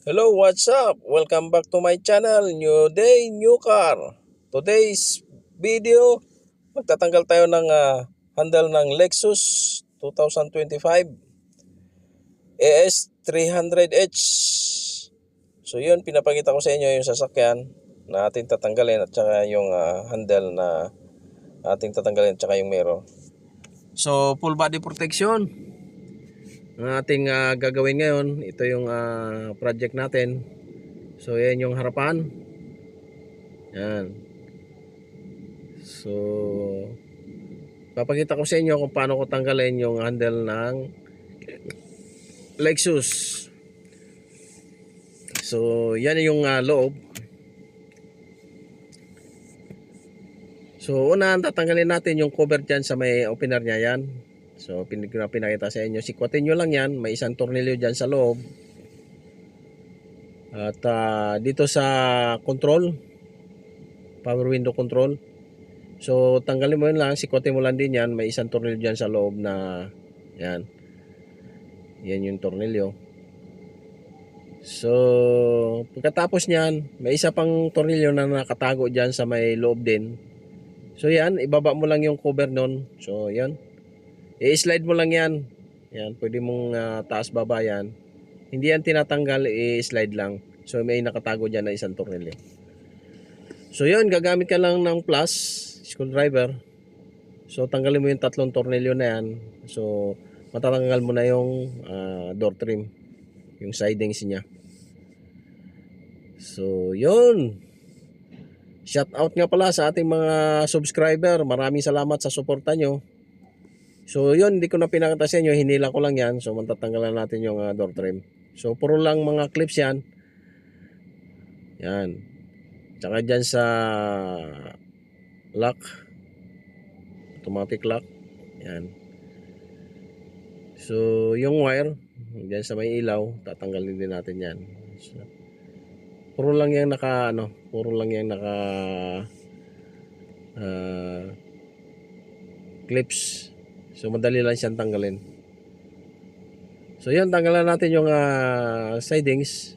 Hello, what's up? Welcome back to my channel. New day, new car. Today's video, magtatanggal tayo ng handle ng Lexus 2025 AS300H. So yun, pinapakita ko sa inyo yung sasakyan na ating tatanggalin at saka yung handle na ating tatanggalin at saka yung mirror. So full body protection ang ating gagawin ngayon. Ito yung project natin. So yan yung harapan. Yan. So papakita ko sa inyo kung paano ko tanggalin yung handle ng Lexus. So yan yung loob. So una, tatanggalin natin yung cover dyan sa may opener nya yan. So pinakita sa inyo, sikwatin nyo lang yan. May isang tornilyo dyan sa loob. At dito sa control, power window control, so tanggalin mo yun lang, sikwatin mo lang din yan. May isang tornilyo dyan sa loob na yan. Yan yung tornilyo. So pagkatapos nyan, may isa pang tornilyo na nakatago dyan sa may loob din. So yan, ibaba mo lang yung cover nun. So yan, i-slide mo lang yan. Yan, pwede mong taas baba yan. Hindi yan tinatanggal, i-slide lang. So may nakatago dyan na isang tornilyo. So yun, gagamit ka lang ng plus screwdriver. So tanggalin mo yung tatlong tornilyo na yan. So matatanggal mo na yung door trim, yung sidings niya. So yun, shout out nga pala sa ating mga subscriber. Maraming salamat sa suporta nyo. So yun, hindi ko na pinakita sa inyo, hinila ko lang yan. So matatanggalan natin yung door trim. So puro lang mga clips yan. Yan. Tsaka dyan sa lock, automatic lock. Yan. So yung wire dyan sa may ilaw, tatanggalin din natin yan. So, puro lang yung puro lang yung clips. So madali lang siyang tanggalin. So yan, tanggalan natin yung sidings.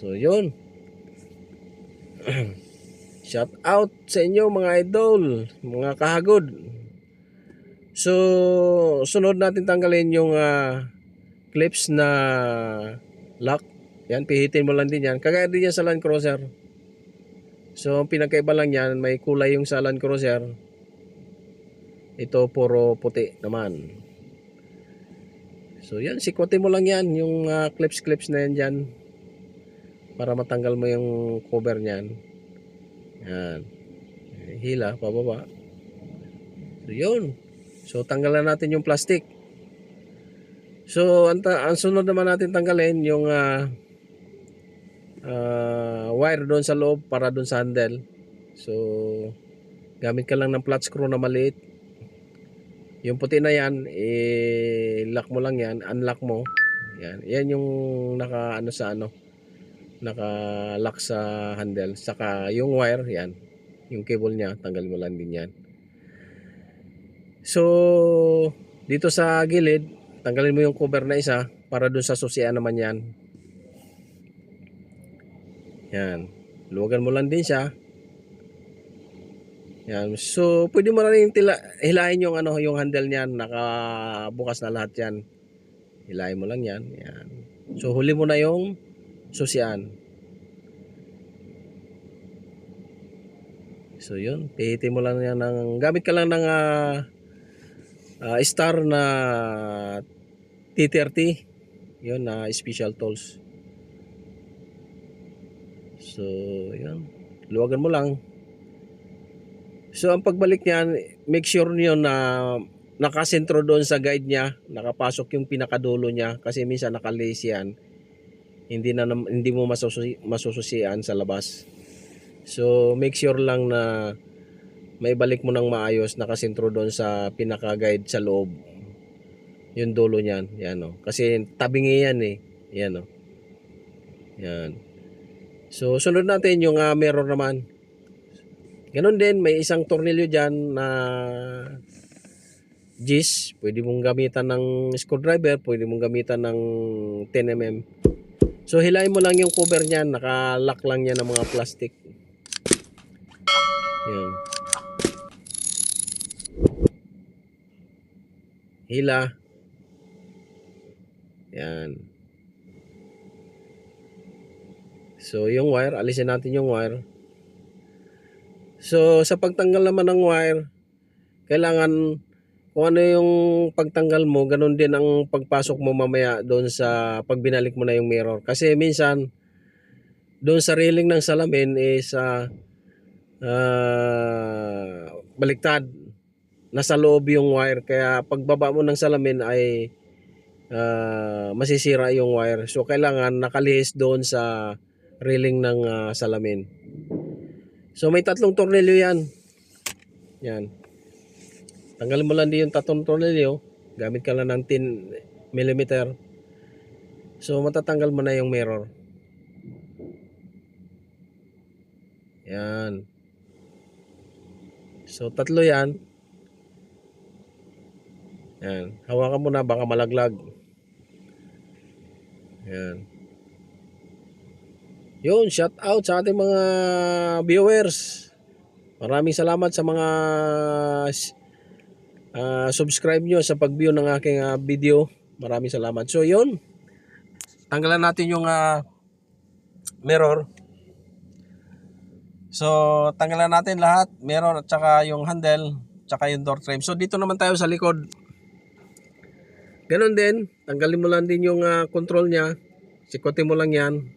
So yun. Shout out sa inyo mga idol, mga kahagod. So sunod natin tanggalin yung clips na lock. Yan, pihitin mo lang din yan. Kagaya din yan sa Land Cruiser. So pinagkaiba lang yan, may kulay yung sa Land Cruiser. Ito puro puti naman. So yan, sikwatin mo lang yan, yung clips na yan dyan, para matanggal mo yung cover nyan. Yan. Hila, pababa. So yun. So tanggalan natin yung plastic. So ang sunod naman natin tanggalin yung wire doon sa loob para doon sa handle. So gamit ka lang ng flat screw na maliit. Yung puti na yan, i-lock mo lang yan, unlock mo. Yan, yan yung naka-lock sa handle. Saka yung wire, yan, yung cable niya, tanggal mo lang din yan. So dito sa gilid, tanggalin mo yung cover na isa para dun sa susian naman yan. Yan, luwagan mo lang din siya. Yan. So pwede mo na rin hilahin yung yung handle niyan, nakabukas na lahat yan. Hilahin mo lang yan. Yan. So huli mo na yung susian. So yun, pihitin mo lang yan ng, gamit ka lang ng star na T30. Yun na special tools. So yun, luwagan mo lang. So ang pagbalik niyan, make sure niyo na nakasentro doon sa guide niya, nakapasok yung pinakadulo niya, kasi minsan nakalace yan. Hindi mo masususian sa labas. So make sure lang na may balik mo ng maayos, nakasentro doon sa pinaka-guide sa loob. Yung dulo niyan, yan oh. Kasi tabingi yan eh. Yan oh. Yan. So sunod natin yung mirror naman. 'Ganon din, may isang tornilyo diyan na Gis, pwede mong gamitan ng screwdriver, pwede mong gamitan ng 10mm. So hilahin mo lang yung cover niyan, naka-lock lang yan ng mga plastic. Yan. Hila. Yan. So yung wire, alisin natin yung wire. So sa pagtanggal naman ng wire, kailangan kung ano yung pagtanggal mo, ganun din ang pagpasok mo mamaya doon sa pag binalik mo na yung mirror. Kasi minsan doon sa railing ng salamin is baliktad. Nasa loob yung wire, kaya pagbaba mo ng salamin ay masisira yung wire. So kailangan nakalihis doon sa railing ng salamin. So may 3 tornilyo yan. Yan. Tanggalin mo lang din yung 3 tornilyo. Gamit ka lang ng 10mm. So matatanggal mo na yung mirror. Yan. So 3 yan. Yan. Hawakan mo na, baka malaglag. Yan. Yun, shout out sa ating mga viewers. Maraming salamat sa mga subscribe nyo sa pag-view ng aking video. Maraming salamat. So yun, tanggalan natin yung mirror. So tanggalan natin lahat, mirror at saka yung handle, tsaka yung door frame. So dito naman tayo sa likod. Ganon din, tanggalin mo lang din yung control nya. Sikotin mo lang yan.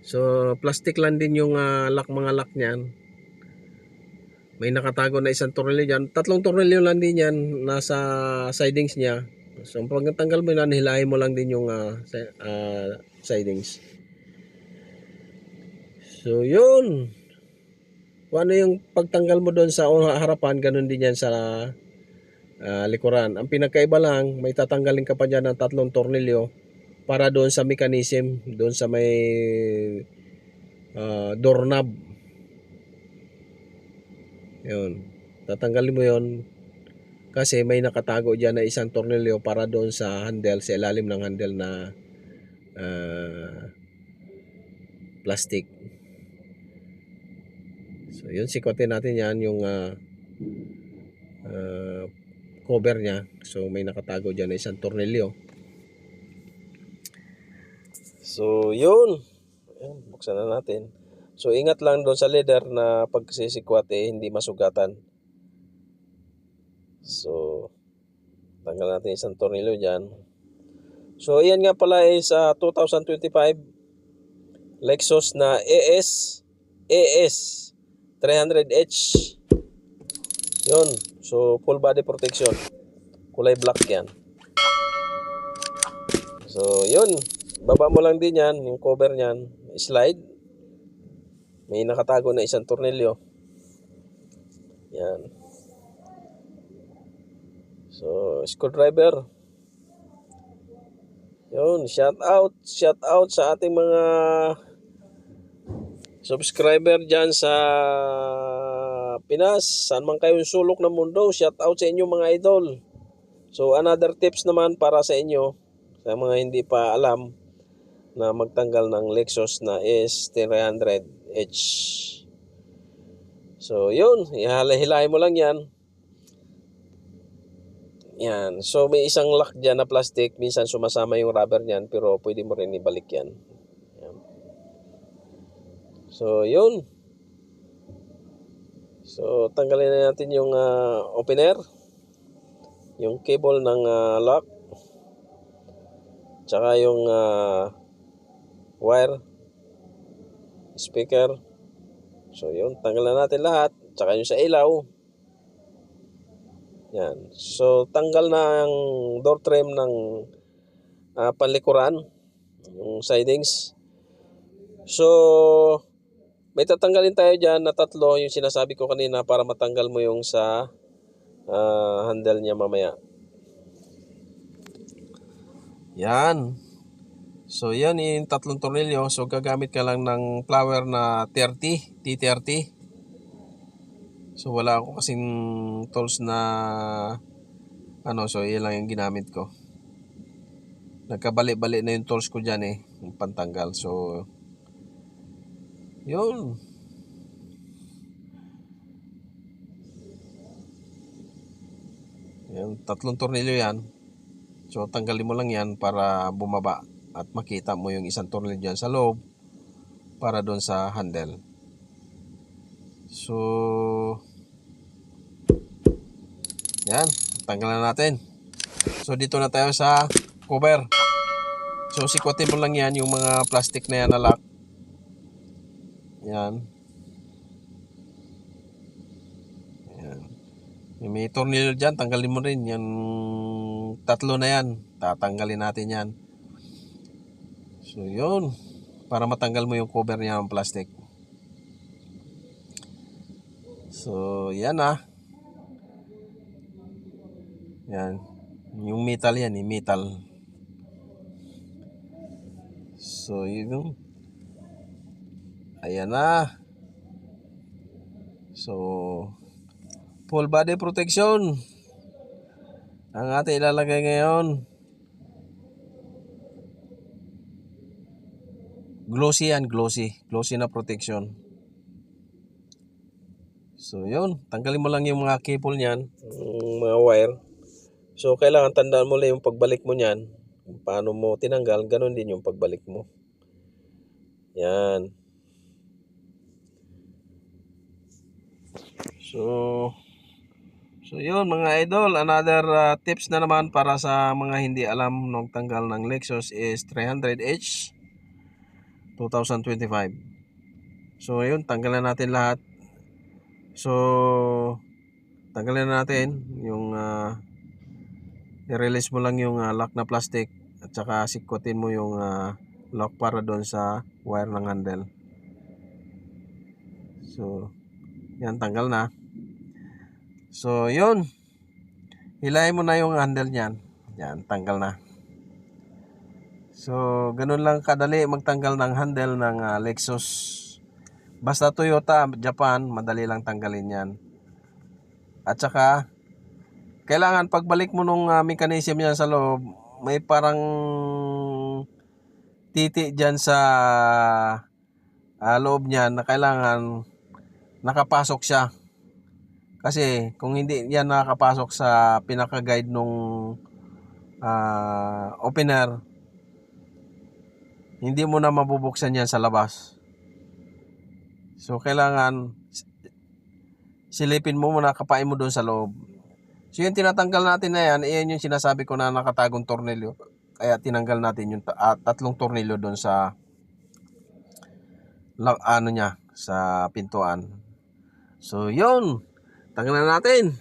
So plastic lang din yung mga lock niyan. May nakatago na 1 tornilyo dyan. 3 tornilyo lang din yan nasa sidings niya. So pag natanggal mo yan, hilahin mo lang din yung sidings. So yun. Kung ano yung pagtanggal mo doon sa harapan, ganun din yan sa likuran. Ang pinagkaiba lang, may tatanggalin ka pa dyan ng 3 tornilyo para doon sa mechanism, doon sa may doorknob. Yun. Tatanggalin mo yon kasi may nakatago dyan na 1 tornilyo para doon sa handle, sa ilalim ng handle na plastic. So yun, sikotin natin yan yung cover nya. So may nakatago dyan na 1 tornilyo. So yun, buksan na natin. So ingat lang doon sa leather na pag sisikwat hindi masugatan. So tanggal natin 1 tornilyo dyan. So yan nga pala is 2025 Lexus na AS 300H. Yun. So full body protection. Kulay black yan. So yun. Baba mo lang din yan, yung cover nyan. Slide. May nakatago na 1 tornilyo. Yan. So, screwdriver. Yun, shout out sa ating mga subscriber dyan sa Pinas. Saan man kayong sulok ng mundo, shout out sa inyo mga idol. So, another tips naman para sa inyo, sa mga hindi pa alam na magtanggal ng Lexus na S300H. So, yun. Hilahin mo lang yan. Yan. So, may isang lock dyan na plastic. Minsan sumasama yung rubber niyan, pero pwede mo rin ibalik yan. Yan. So, yun. So, tanggalin na natin yung opener. Yung cable ng lock. Tsaka yung wire. Speaker. So, yun. Tanggalan natin lahat. Tsaka yung sa ilaw. Yan. So, tanggal na ang door trim ng panlikuran. Yung sidings. So, may tatanggalin tayo dyan na 3. Yung sinasabi ko kanina para matanggal mo yung sa handle niya mamaya. Yan. So, yan yung 3 tornilyo. So, gagamit ka lang ng flower na T30. So, wala ako kasing tools na So iyan lang yung ginamit ko. Nagkabali-bali na yung tools ko dyan yung pantanggal. So yun. Yan, 3 tornilyo yan. So tanggalin mo lang yan para bumaba at makita mo yung isang tornilyo dyan sa loob para doon sa handle. So yan, tanggalan natin. So dito na tayo sa cover. So sikotin mo lang yan yung mga plastic na yan na lock. Yan. Yan. May tornilyo dyan, tanggalin mo rin. Yan, 3 na yan. Tatanggalin natin yan. So yun. Para matanggal mo yung cover niya ng plastic. So yan Yan. Yung metal yan metal. So yun. Ayan na. So full body protection ang ating ilalagay ngayon. Glossy na protection. So yun, tanggalin mo lang yung mga cable niyan, yung mga wire. So kailangan tandaan mo lang yung pagbalik mo niyan. Paano mo tinanggal, ganun din yung pagbalik mo. Yan. So yun mga idol, another tips na naman para sa mga hindi alam nung tanggal ng Lexus is 300H 2025. So yun, tanggalan natin lahat. So tanggalin natin yung i-release mo lang yung lock na plastic at saka sikutin mo yung lock para doon sa wire ng handle. So yan, tanggal na. So yun, hilahin mo na yung handle niyan. Yan, tanggal na. So ganun lang kadali magtanggal ng handle ng Lexus. Basta Toyota, Japan, madali lang tanggalin yan. At saka kailangan pagbalik mo nung mechanism yan sa loob, may parang titi dyan sa loob niyan na kailangan nakapasok siya. Kasi kung hindi yan nakapasok sa pinaka-guide nung opener, hindi mo na mabubuksan yan sa labas. So kailangan silipin mo muna, kapain mo doon sa loob. So yung tinatanggal natin na yan, iyan yung sinasabi ko na nakatagong tornilyo. Kaya tinanggal natin yung 3 tornilyo doon sa sa pintuan. So yun, tanggalan natin.